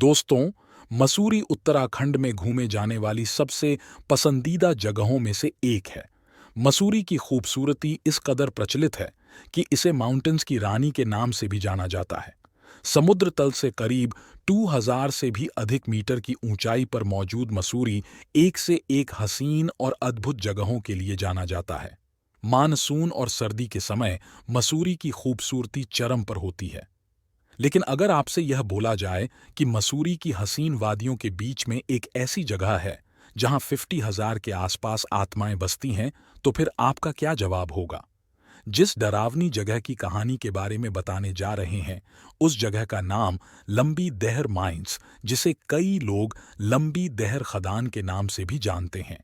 दोस्तों, मसूरी उत्तराखंड में घूमे जाने वाली सबसे पसंदीदा जगहों में से एक है। मसूरी की खूबसूरती इस कदर प्रचलित है कि इसे माउंटेन्स की रानी के नाम से भी जाना जाता है। समुद्र तल से करीब 2000 से भी अधिक मीटर की ऊंचाई पर मौजूद मसूरी एक से एक हसीन और अद्भुत जगहों के लिए जाना जाता है। मानसून और सर्दी के समय मसूरी की खूबसूरती चरम पर होती है। लेकिन अगर आपसे यह बोला जाए कि मसूरी की हसीन वादियों के बीच में एक ऐसी जगह है जहां 50,000 के आसपास आत्माएं बसती हैं, तो फिर आपका क्या जवाब होगा? जिस डरावनी जगह की कहानी के बारे में बताने जा रहे हैं, उस जगह का नाम लंबी देहर माइंस, जिसे कई लोग लंबी देहर खदान के नाम से भी जानते हैं।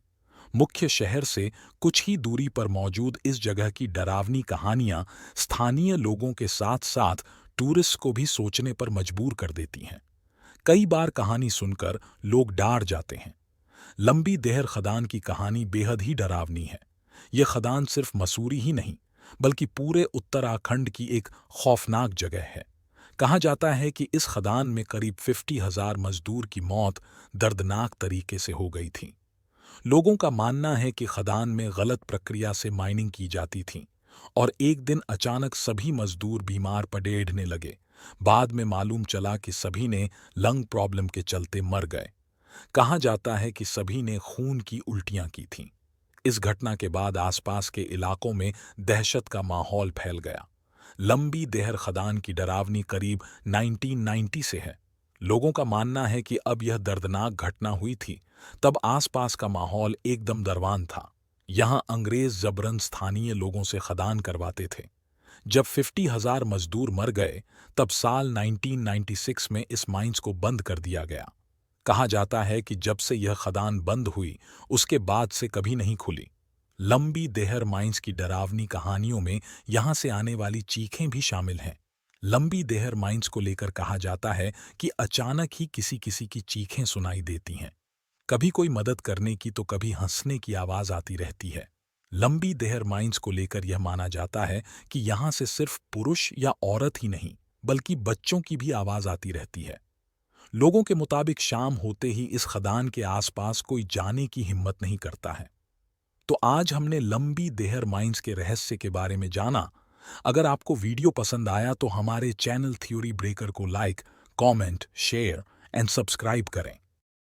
मुख्य शहर से कुछ ही दूरी पर मौजूद इस जगह की डरावनी कहानियां स्थानीय लोगों के साथ साथ टूरिस्ट को भी सोचने पर मजबूर कर देती हैं। कई बार कहानी सुनकर लोग डर जाते हैं। लंबी देहर खदान की कहानी बेहद ही डरावनी है। यह खदान सिर्फ मसूरी ही नहीं, बल्कि पूरे उत्तराखंड की एक खौफनाक जगह है। कहा जाता है कि इस खदान में करीब 50,000 मजदूर की मौत दर्दनाक तरीके से हो गई थी। लोगों का मानना है कि खदान में गलत प्रक्रिया से माइनिंग की जाती थी और एक दिन अचानक सभी मजदूर बीमार पड़ने लगे। बाद में मालूम चला कि सभी ने लंग प्रॉब्लम के चलते मर गए। कहा जाता है कि सभी ने खून की उल्टियां की थीं। इस घटना के बाद आसपास के इलाकों में दहशत का माहौल फैल गया। लंबी देहर खदान की डरावनी करीब 1990 से है। लोगों का मानना है कि अब यह दर्दनाक घटना हुई थी, तब आसपास का माहौल एकदम दरवान था। यहाँ अंग्रेज जबरन स्थानीय लोगों से खदान करवाते थे। जब 50,000 मजदूर मर गए, तब साल 1996 में इस माइंस को बंद कर दिया गया। कहा जाता है कि जब से यह खदान बंद हुई, उसके बाद से कभी नहीं खुली। लंबी देहर माइंस की डरावनी कहानियों में यहाँ से आने वाली चीखें भी शामिल हैं। लंबी देहर माइंस को लेकर कहा जाता है कि अचानक ही किसी किसी की चीखें सुनाई देती हैं। कभी कोई मदद करने की तो कभी हंसने की आवाज आती रहती है। लंबी देहर माइंस को लेकर यह माना जाता है कि यहाँ से सिर्फ पुरुष या औरत ही नहीं, बल्कि बच्चों की भी आवाज आती रहती है। लोगों के मुताबिक शाम होते ही इस खदान के आसपास कोई जाने की हिम्मत नहीं करता है। तो आज हमने लंबी देहर माइंस के रहस्य के बारे में जाना। अगर आपको वीडियो पसंद आया तो हमारे चैनल थ्योरी ब्रेकर को like, comment, share and subscribe करें।